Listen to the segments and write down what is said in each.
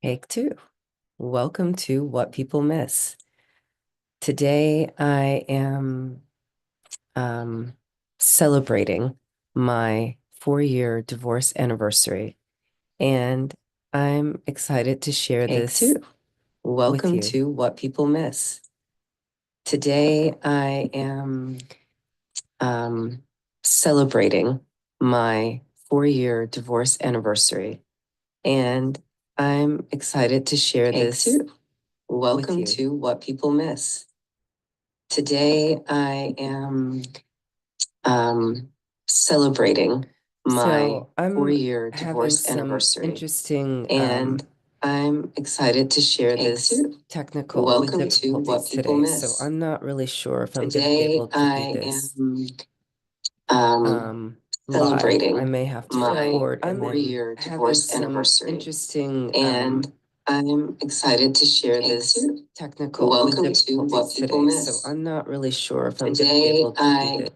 Take two. Welcome to What People Miss. Today I am celebrating my 4-year divorce anniversary, and I'm excited to share Take this two. with Welcome you. to What People Miss. Today I am celebrating my 4-year divorce anniversary, and I'm excited to share Take this two. Welcome with you. to What People Miss. Today I am celebrating my I'm 4-year having divorce some anniversary, interesting and I'm excited to share Take this two. technical Welcome to What difficulties People today, so Miss. I'm not really sure if I'm going to be Today able to do I this am live. celebrating I may have to my record and then 4-year having divorce some anniversary, interesting and I'm excited to share Take this two. technical Welcome to What difficulties People today, so Miss. I'm not really sure if I'm going to be Today able to do I this.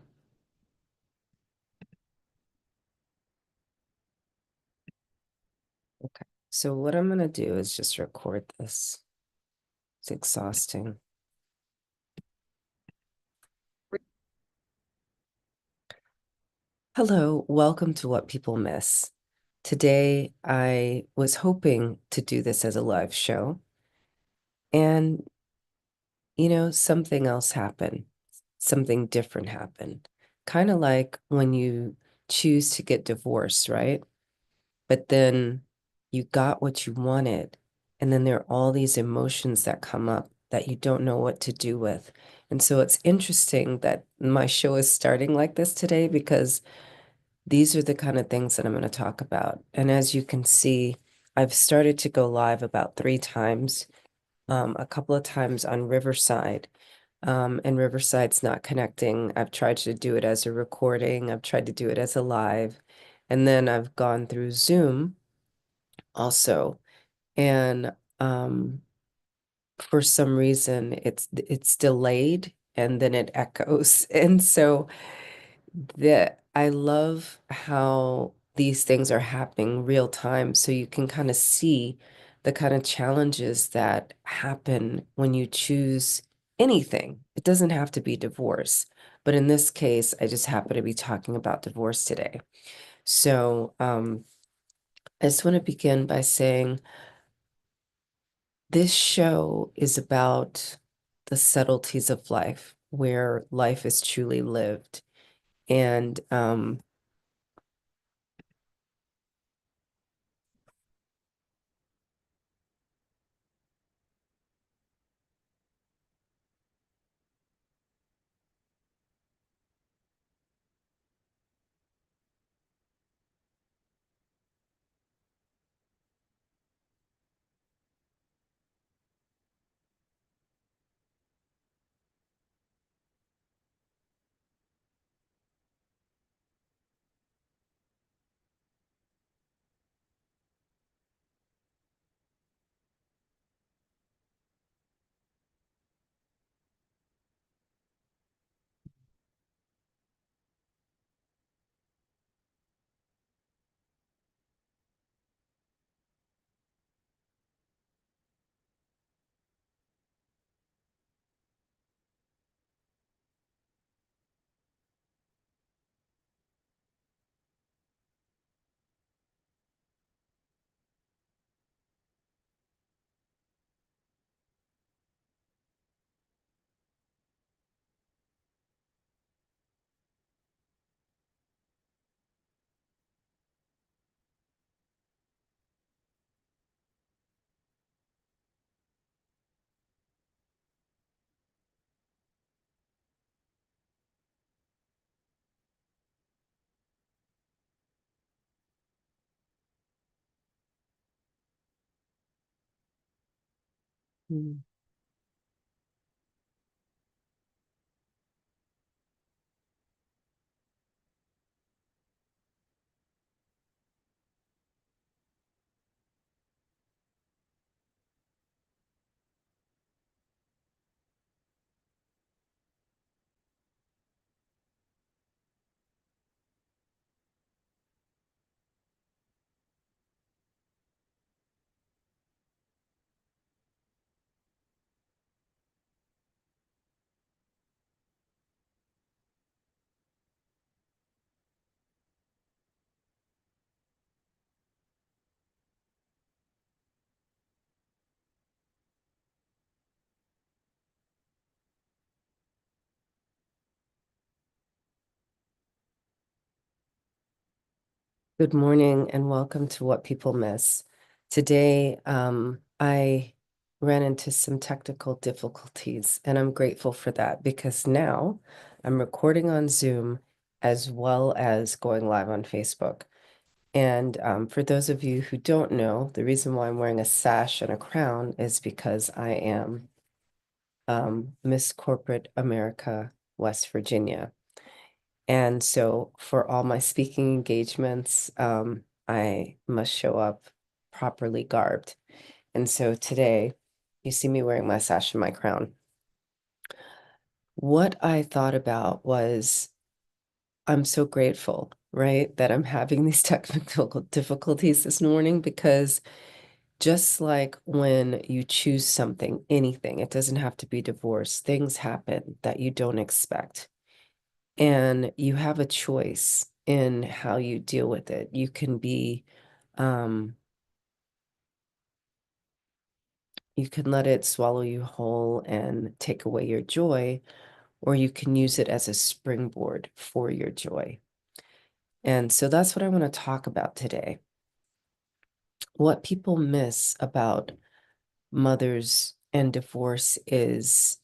Okay, so what I'm going to do is just record this. It's exhausting. Hello, welcome to What People Miss. Today, I was hoping to do this as a live show, and something else happened. Something different happened. Kind of like when you choose to get divorced, right? But then you got what you wanted, and then there are all these emotions that come up that you don't know what to do with. And so it's interesting that my show is starting like this today because these are the kind of things that I'm going to talk about. And as you can see, I've started to go live about 3 times, a couple of times on Riverside. And Riverside's not connecting. I've tried to do it as a recording. I've tried to do it as a live. And then I've gone through Zoom also. And for some reason it's delayed and then it echoes. And so that I love how these things are happening real time, so you can kind of see the kind of challenges that happen when you choose anything. It doesn't have to be divorce, but in this case, I just happen to be talking about divorce today. So, I just want to begin by saying this show is about the subtleties of life, where life is truly lived. And mm, Good morning and welcome to What People Miss. Today, I ran into some technical difficulties, and I'm grateful for that because now I'm recording on Zoom as well as going live on Facebook. And for those of you who don't know, the reason why I'm wearing a sash and a crown is because I am Miss Corporate America, West Virginia. And so for all my speaking engagements, I must show up properly garbed. And so today, you see me wearing my sash and my crown. What I thought about was I'm so grateful, right, that I'm having these technical difficulties this morning because just like when you choose something, anything, it doesn't have to be divorce, things happen that you don't expect. And you have a choice in how you deal with it. You can be, um, you can let it swallow you whole and take away your joy, or you can use it as a springboard for your joy. And so that's what I want to talk about today. What people miss about mothers and divorce is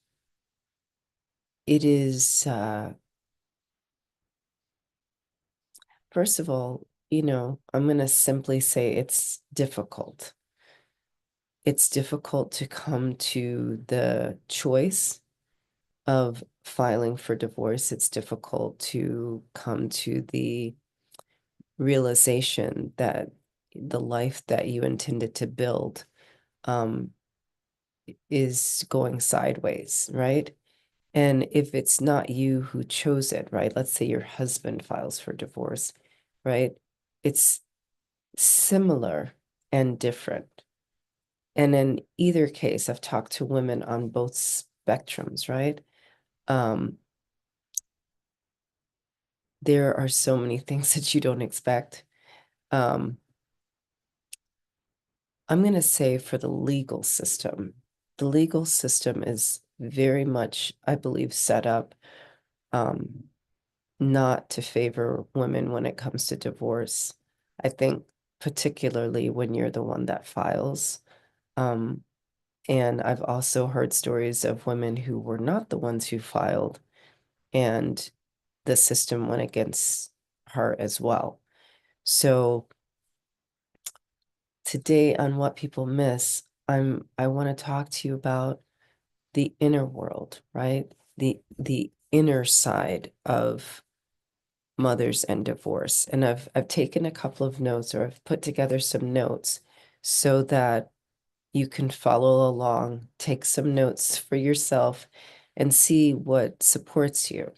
it is, first of all, I'm going to simply say it's difficult. It's difficult to come to the choice of filing for divorce. It's difficult to come to the realization that the life that you intended to build um, is going sideways, right? And if it's not you who chose it, right? Let's say your husband files for divorce, right? It's similar and different. And in either case, I've talked to women on both spectrums, right? Um, there are so many things that you don't expect. Um, I'm going to say for the legal system is very much, I believe, set up um, not to favor women when it comes to divorce. I think particularly when you're the one that files. Um, and I've also heard stories of women who were not the ones who filed, and the system went against her as well. So today on What People Miss, I want to talk to you about the inner world, right? The inner side of mothers and divorce. And I've taken a couple of notes, or I've put together some notes so that you can follow along, take some notes for yourself and see what supports you.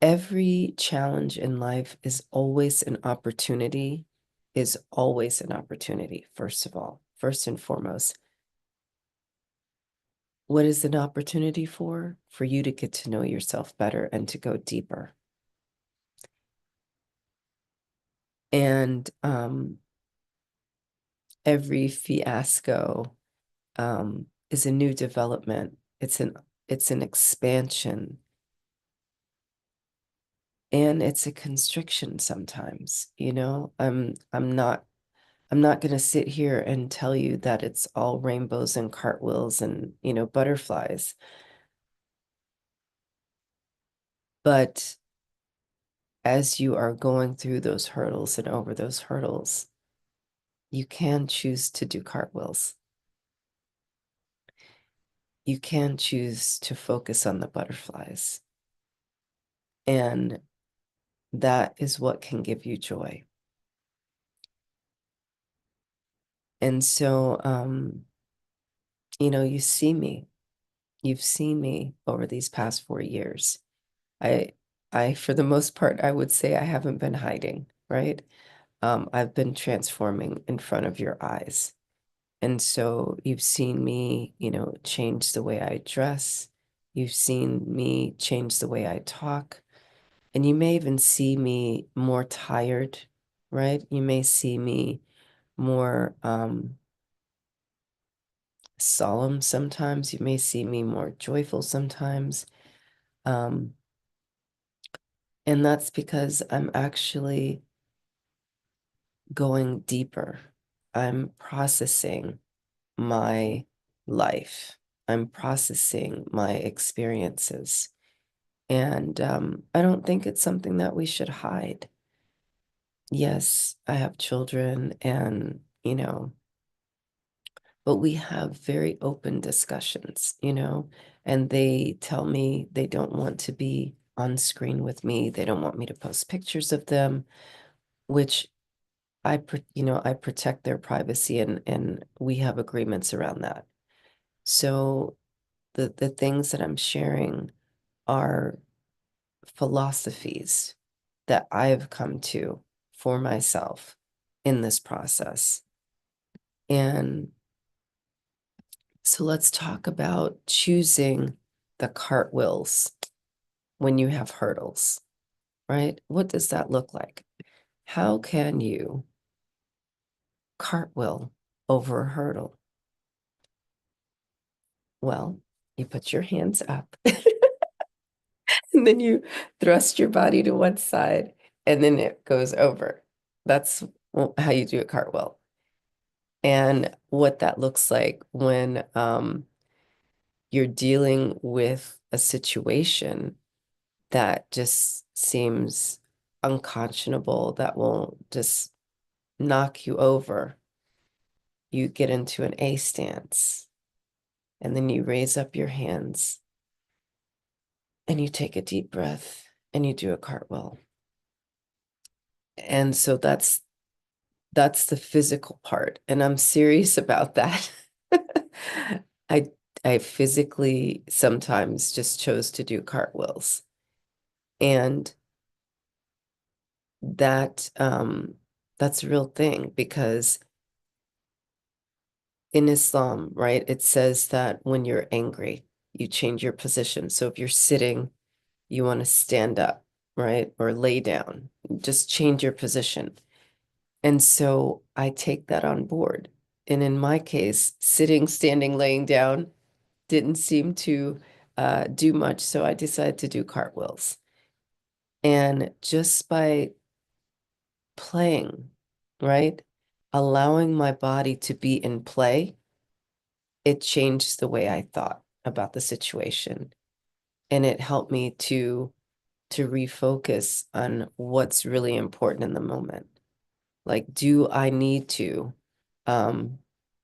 Every challenge in life is always an opportunity, first of all, first and foremost. What is an opportunity for? For you to get to know yourself better and to go deeper. And every fiasco is a new development. It's an expansion, and it's a constriction sometimes, I'm not going to sit here and tell you that it's all rainbows and cartwheels and, butterflies. But as you are going through those hurdles and over those hurdles, you can choose to do cartwheels. You can choose to focus on the butterflies. And that is what can give you joy. And so, you've seen me over these past 4 years. I, for the most part, I would say I haven't been hiding, right? I've been transforming in front of your eyes. And so you've seen me, change the way I dress. You've seen me change the way I talk. And you may even see me more tired, right? You may see me more solemn sometimes. You may see me more joyful sometimes. Um, And that's because I'm actually going deeper. I'm processing my life. I'm processing my experiences. And I don't think it's something that we should hide. Yes, I have children and, but we have very open discussions, and they tell me they don't want to be on screen with me. They don't want me to post pictures of them, which I protect their privacy and we have agreements around that. So the things that I'm sharing are philosophies that I've come to for myself in this process. And so let's talk about choosing the cartwheels when you have hurdles, right? What does that look like? How can you cartwheel over a hurdle? Well, you put your hands up and then you thrust your body to one side and then it goes over. That's how you do a cartwheel. And what that looks like when you're dealing with a situation that just seems unconscionable, that will just knock you over. You get into an A stance and then you raise up your hands and you take a deep breath and you do a cartwheel. And so that's the physical part. And I'm serious about that. I I physically sometimes just chose to do cartwheels. And that's a real thing because in Islam, right, it says that when you're angry, you change your position. So if you're sitting, you want to stand up, right? Or lay down. Just change your position. And so I take that on board. And in my case, sitting, standing, laying down didn't seem to do much. So I decided to do cartwheels. And just by playing, right? Allowing my body to be in play, it changed the way I thought about the situation. And it helped me to refocus on what's really important in the moment. Like, do I need to um,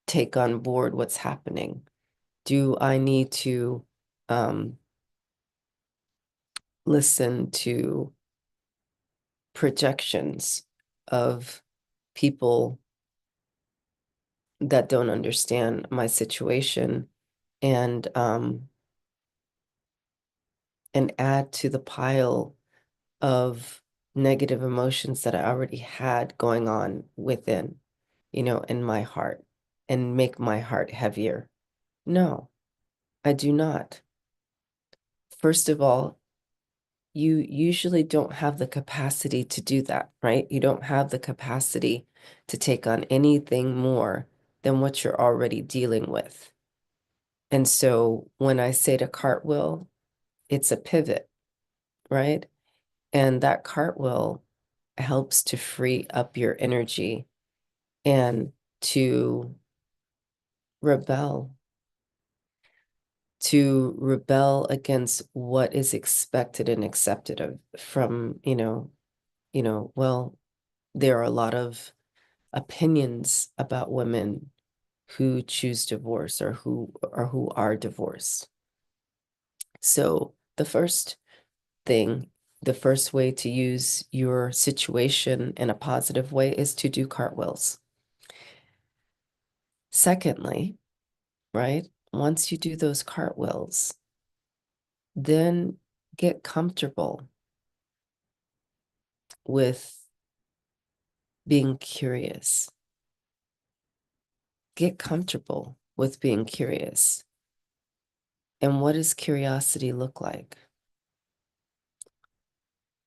take on board what's happening? Do I need to um, listen to projections of people that don't understand my situation and and add to the pile of negative emotions that I already had going on within, in my heart and make my heart heavier? No, I do not. First of all, you usually don't have the capacity to do that, right? You don't have the capacity to take on anything more than what you're already dealing with. And so when I say to cartwheel, it's a pivot, right? And that cartwheel helps to free up your energy and to rebel, to rebel against what is expected and accepted of from, well, there are a lot of opinions about women who choose divorce or who are divorced. So the first way to use your situation in a positive way is to do cartwheels. Secondly, right, once you do those cartwheels, then get comfortable with being curious. Get comfortable with being curious. And what does curiosity look like?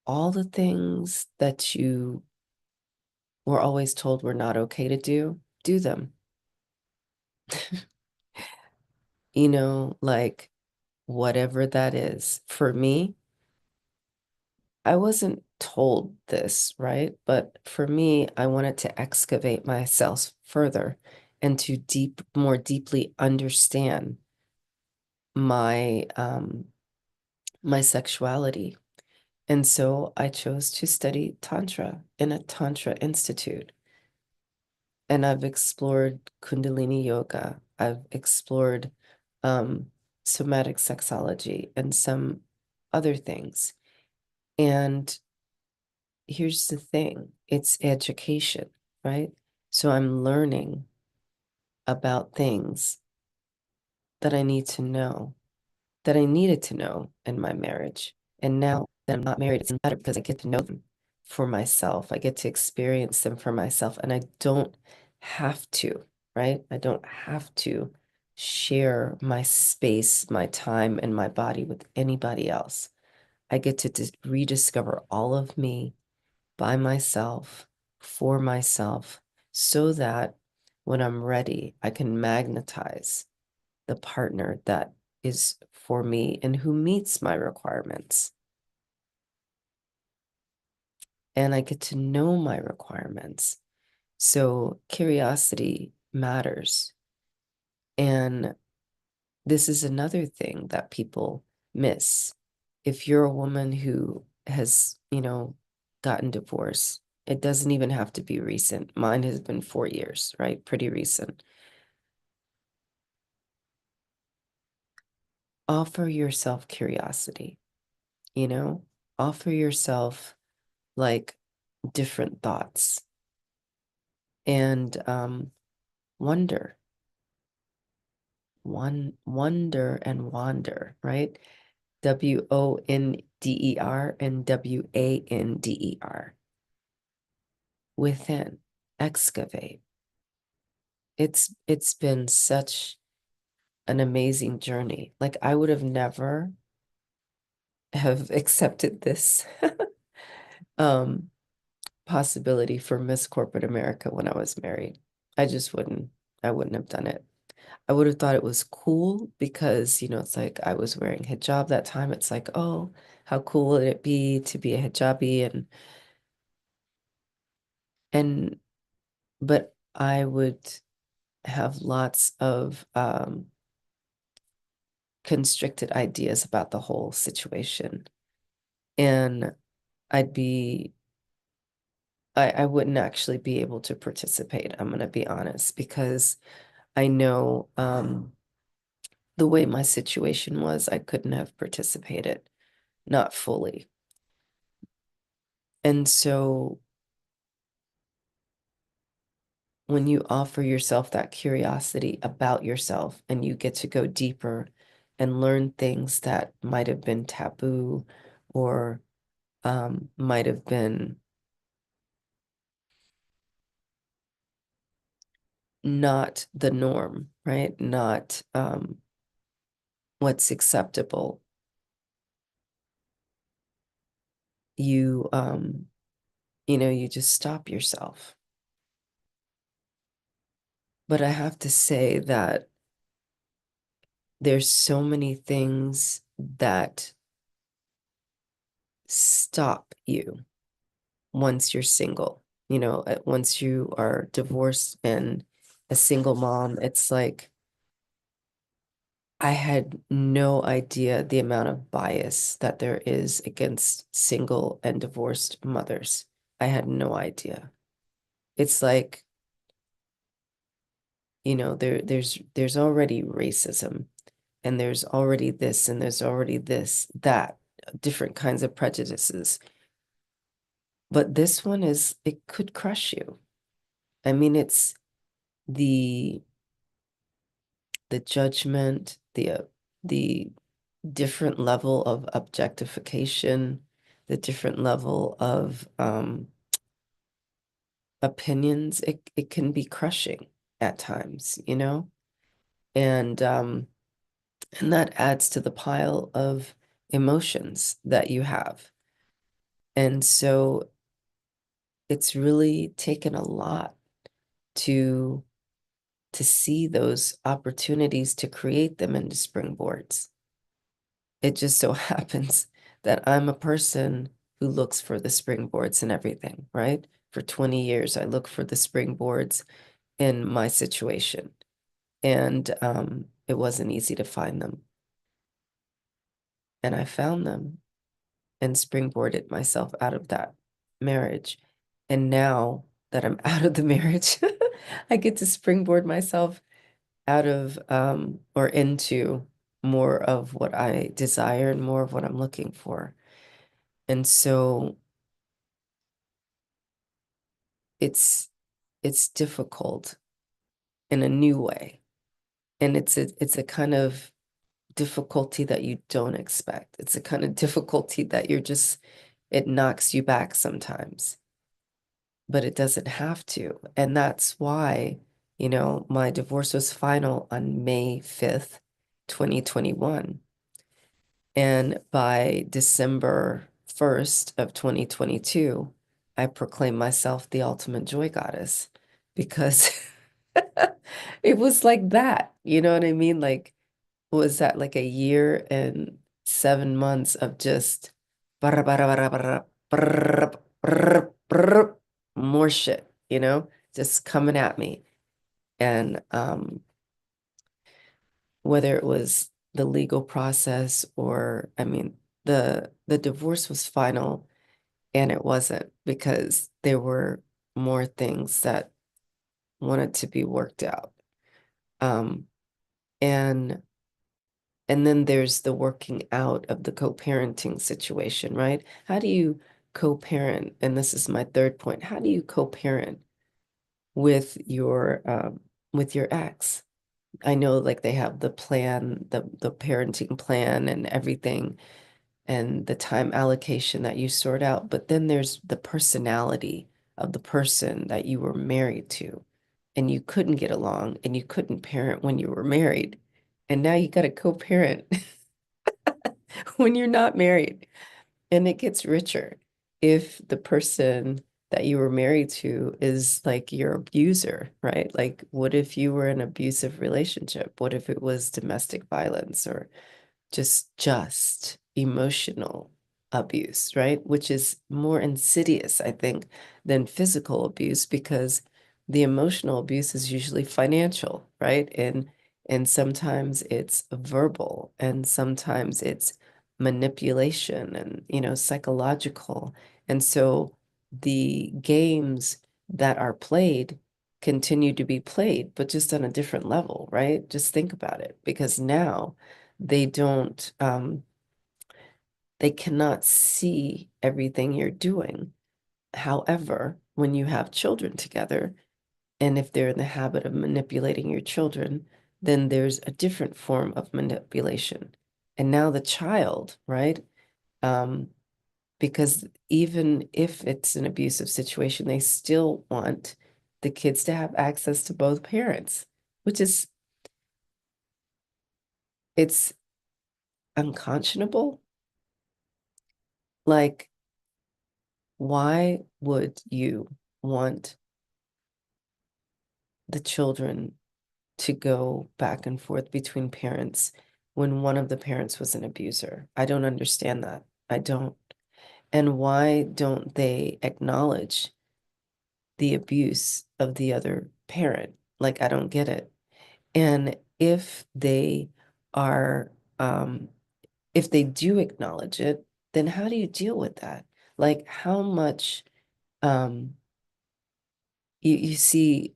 All the things that you were always told were not okay to do them. Like whatever that is. For me, I wasn't told this, right? But for me, I wanted to excavate myself further and to more deeply understand my my sexuality. And so I chose to study Tantra in a Tantra institute. And I've explored Kundalini yoga. I've explored um, somatic sexology and some other things. And here's the thing, it's education, right? So I'm learning about things that I need to know, that I needed to know in my marriage. And now that I'm not married, it's better because I get to know them for myself. I get to experience them for myself, and I don't have to, right? I don't have to share my space, my time, and my body with anybody else. I get to rediscover all of me by myself, for myself, so that when I'm ready, I can magnetize the partner that is for me and who meets my requirements. And I get to know my requirements. So curiosity matters. And this is another thing that people miss. If you're a woman who has, gotten divorced, it doesn't even have to be recent. Mine has been 4 years, right? Pretty recent. Offer yourself curiosity, you know? Offer yourself like different thoughts and wonder, wonder and wander, right? WONDER and WANDER. Within, excavate. It's been such an amazing journey. Like I would have never have accepted this um possibility for Miss Corporate America when I was married. I just wouldn't. I wouldn't have done it. I would have thought it was cool because, it's like I was wearing hijab that time. It's like, oh, how cool would it be to be a hijabi and but I would have lots of constricted ideas about the whole situation. And I'd be I wouldn't actually be able to participate, I'm gonna be honest, because I know the way my situation was, I couldn't have participated, not fully. And so when you offer yourself that curiosity about yourself and you get to go deeper and learn things that might have been taboo or might have been not the norm, right? Not what's acceptable. You you just stop yourself. But I have to say that there's so many things that stop you once you're single. Once you are divorced and a single mom, it's like I had no idea the amount of bias that there is against single and divorced mothers. I had no idea. It's like, there's already racism and there's already this and there's already this, that, different kinds of prejudices. But this one it could crush you. I mean, it's the the judgment, the different level of objectification, the different level of opinions. It can be crushing at times, and and that adds to the pile of emotions that you have. And so it's really taken a lot to see those opportunities to create them into springboards. It just so happens that I'm a person who looks for the springboards and everything, right? For 20 years, I look for the springboards in my situation. And it wasn't easy to find them. And I found them and springboarded myself out of that marriage. And now that I'm out of the marriage, I get to springboard myself out of or into more of what I desire and more of what I'm looking for. And so it's it's difficult in a new way. And it's a kind of difficulty that you don't expect. It's a kind of difficulty that you're just it knocks you back sometimes, but it doesn't have to. And that's why, my divorce was final on May 5th, 2021. And by December 1st of 2022, I proclaimed myself the ultimate joy goddess because it was like that. You know what I mean? Like, was that like a year and 7 months of just barra, barra, barra, barra, brrr, brrr, brrr, more shit, just coming at me. And whether it was the legal process or, I mean, the divorce was final and it wasn't because there were more things that wanted to be worked out. Um, and And then there's the working out of the co-parenting situation, right? How do you co-parent? And this is my third point. How do you co-parent with your ex? I know like they have the plan, the parenting plan and everything and the time allocation that you sort out, but then there's the personality of the person that you were married to and you couldn't get along and you couldn't parent when you were married. And now you got to co-parent when you're not married. And it gets richer if the person that you were married to is like your abuser, right? Like, what if you were in an abusive relationship? What if it was domestic violence or just emotional abuse, right? Which is more insidious, I think, than physical abuse because the emotional abuse is usually financial, right? And sometimes it's verbal and sometimes it's manipulation and, psychological. And so the games that are played continue to be played, but just on a different level, right? Just think about it because now they don't they cannot see everything you're doing. However, when you have children together, and if they're in the habit of manipulating your children, then there's a different form of manipulation. And now the child, right? Um, because even if it's an abusive situation, they still want the kids to have access to both parents, which is it's unconscionable. Like, why would you want the children to go back and forth between parents when one of the parents was an abuser? I don't understand that. I don't. And why don't they acknowledge the abuse of the other parent? Like, I don't get it. And are, um, if they do acknowledge it, then how do you deal with that? Like, how much, um, you see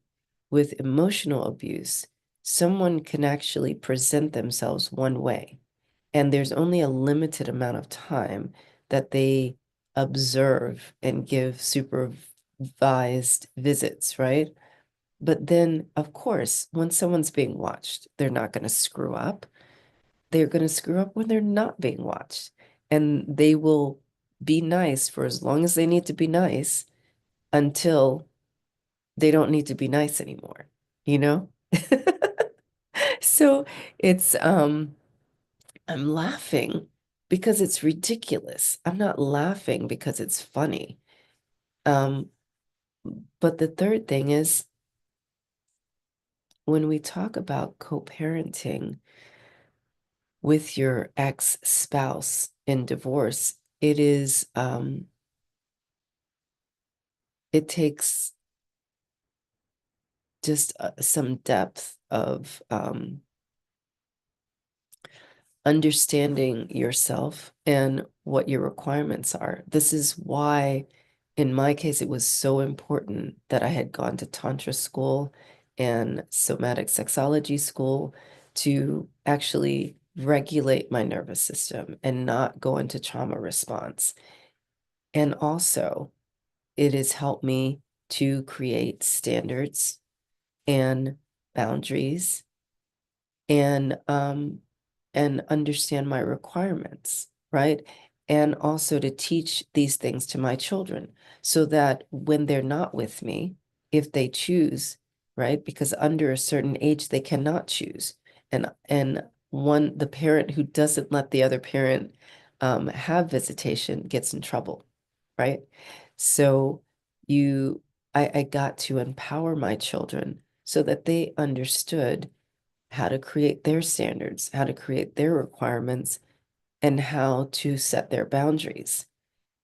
with emotional abuse, someone can actually present themselves one way, and there's only a limited amount of time that they observe and give supervised visits, right? But then, of course, when someone's being watched, they're not going to screw up. They're going to screw up when they're not being watched. And they will be nice for as long as they need to be nice until they don't need to be nice anymore, you know? So it's I'm laughing because it's ridiculous. I'm not laughing because it's funny. Um, but the third thing is when we talk about co-parenting with your ex-spouse in divorce, it is it takes just some depth of understanding yourself and what your requirements are. This is why, in my case, it was so important that I had gone to Tantra school and somatic sexology school to actually regulate my nervous system and not go into trauma response. And also, it has helped me to create standards and boundaries and understand my requirements, right? And also to teach these things to my children so that when they're not with me, if they choose, right? Because under a certain age they cannot choose. And one the parent who doesn't let the other parent have visitation gets in trouble, right? So you I got to empower my children so that they understood how to create their standards, how to create their requirements, and how to set their boundaries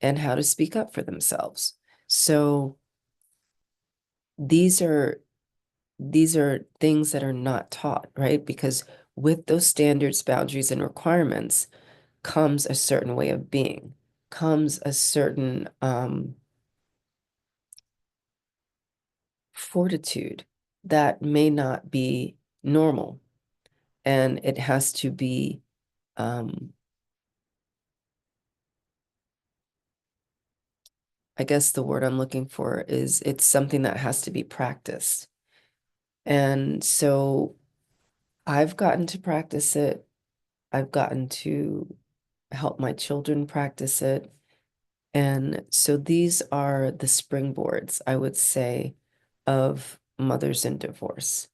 and how to speak up for themselves. So these are these are things that are not taught, right? Because with those standards, boundaries, and requirements comes a certain way of being, comes a certain fortitude that may not be normal. And it has to be um, I guess the word I'm looking for is it's something that has to be practiced. And so I've gotten to practice it. I've gotten to help my children practice it. And so these are the springboards, I would say, of mothers in divorce.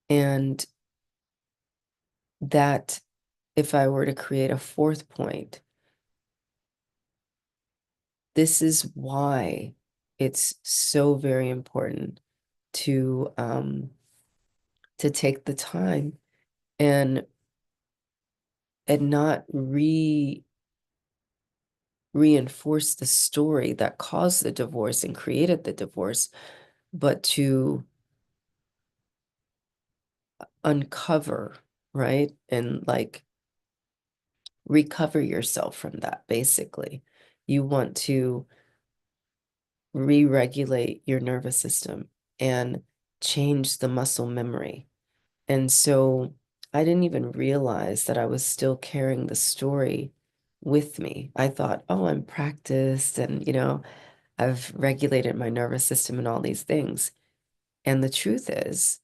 And that if I were to create a fourth point, this is why it's so very important to take the time and not reinforce the story that caused the divorce and created the divorce, but to uncover, right? And like recover yourself from that, basically. You want to re-regulate your nervous system and change the muscle memory. And so I didn't even realize that I was still carrying the story with me. I thought, oh, I'm practiced and, I've regulated my nervous system and all these things. And the truth is,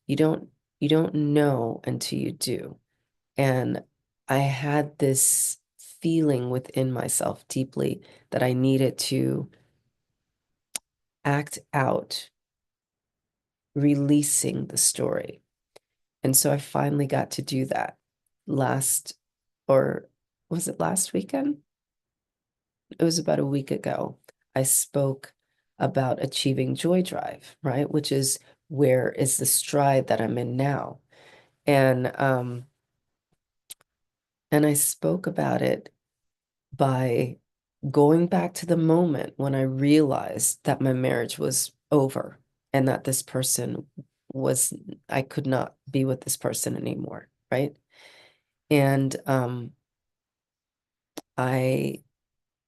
you don't you don't know until you do. And I had this feeling within myself deeply that I needed to act out releasing the story. And so I finally got to do that last, or was it last weekend? It was about a week ago. I spoke about achieving joy drive, right? Which is where is the stride that I'm in now. And um, and I spoke about it by going back to the moment when I realized that my marriage was over and that this person was, I could not be with this person anymore, right? And I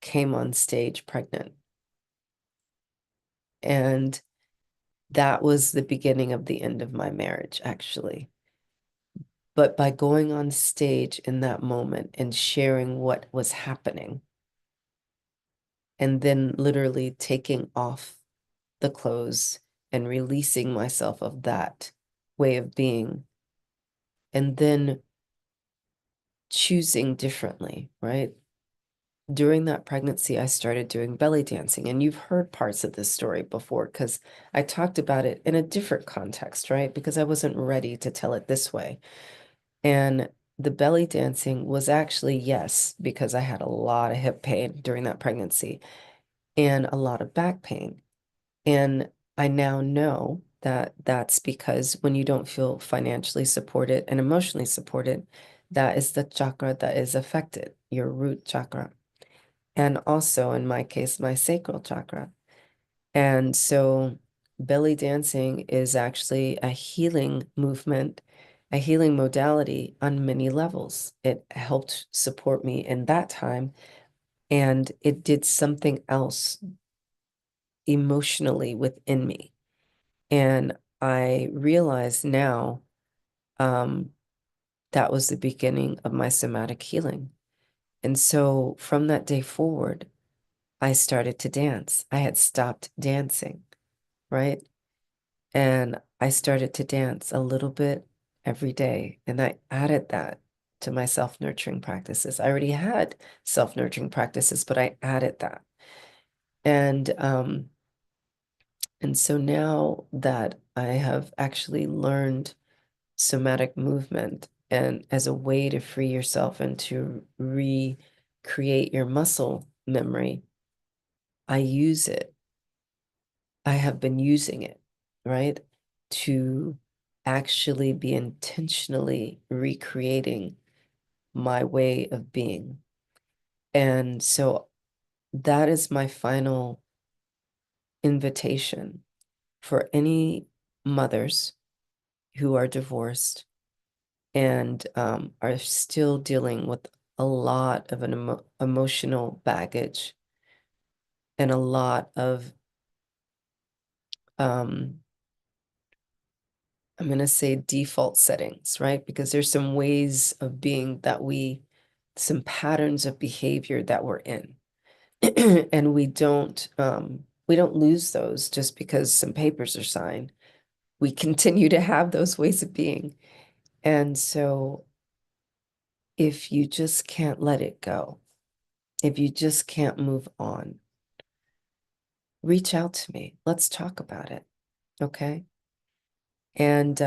came on stage pregnant. And that was the beginning of the end of my marriage, actually. But by going on stage in that moment and sharing what was happening, and then literally taking off the clothes and releasing myself of that way of being, and then choosing differently, right? During that pregnancy, I started doing belly dancing, and you've heard parts of this story before because I talked about it in a different context, right? Because I wasn't ready to tell it this way. And the belly dancing was actually, yes, because I had a lot of hip pain during that pregnancy and a lot of back pain. And I now know that that's because when you don't feel financially supported and emotionally supported, that is the chakra that is affected, your root chakra. And also, in my case, my sacral chakra. And so belly dancing is actually a healing movement, a healing modality on many levels. It helped support me in that time, and it did something else emotionally within me. And I realize now, um, that was the beginning of my somatic healing. And so from that day forward, I started to dance. I had stopped dancing, right? And I started to dance a little bit every day. And I added that to my self-nurturing practices. I already had self-nurturing practices, but I added that. And and so now that I have actually learned somatic movement and as a way to free yourself and to recreate your muscle memory, I use it. I have been using it, right? To actually be intentionally recreating my way of being. And so that is my final invitation for any mothers who are divorced and are still dealing with a lot of an emotional baggage and a lot of, um, I'm going to say default settings, right? Because there's some ways of being that some patterns of behavior that we're in. And we don't lose those just because some papers are signed. We continue to have those ways of being. And so if you just can't let it go, if you just can't move on, reach out to me. Let's talk about it. Okay. And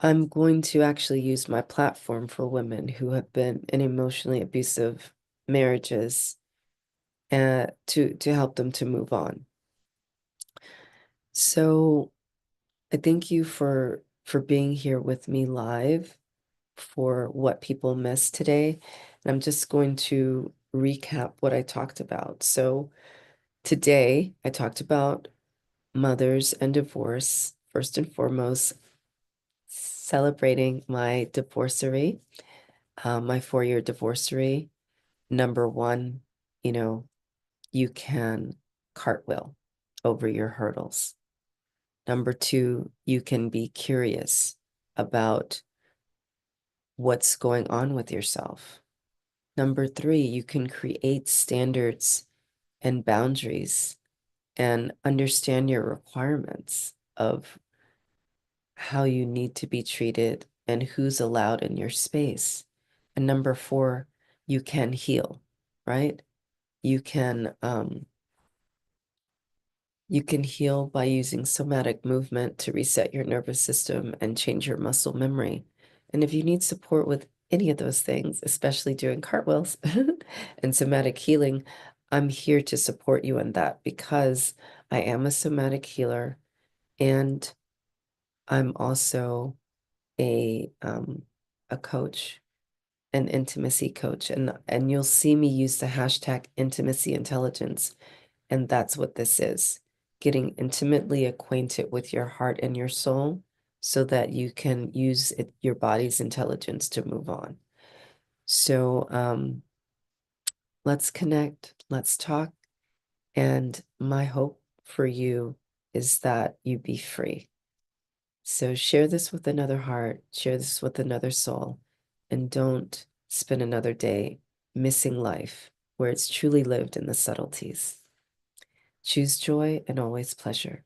I'm going to actually use my platform for women who have been in emotionally abusive marriages to help them to move on. So I thank you for being here with me live for what people missed today. And I'm just going to recap what I talked about. So today I talked about mothers and divorce, first and foremost, celebrating my divorcery, my 4-year divorcery. Number one, you know, you can cartwheel over your hurdles. Number two, you can be curious about what's going on with yourself. Number three, you can create standards and boundaries and understand your requirements of how you need to be treated and who's allowed in your space. And number four, you can heal, right? You can um, you can heal by using somatic movement to reset your nervous system and change your muscle memory. And if you need support with any of those things, especially doing cartwheels and somatic healing, I'm here to support you in that because I am a somatic healer and I'm also a coach, an intimacy coach, and you'll see me use the hashtag intimacy intelligence. And that's what this is, getting intimately acquainted with your heart and your soul so that you can use your body's intelligence to move on. So let's connect, let's talk. And my hope for you is that you be free. So share this with another heart, share this with another soul, and don't spend another day missing life where it's truly lived in the subtleties. Choose joy and always pleasure.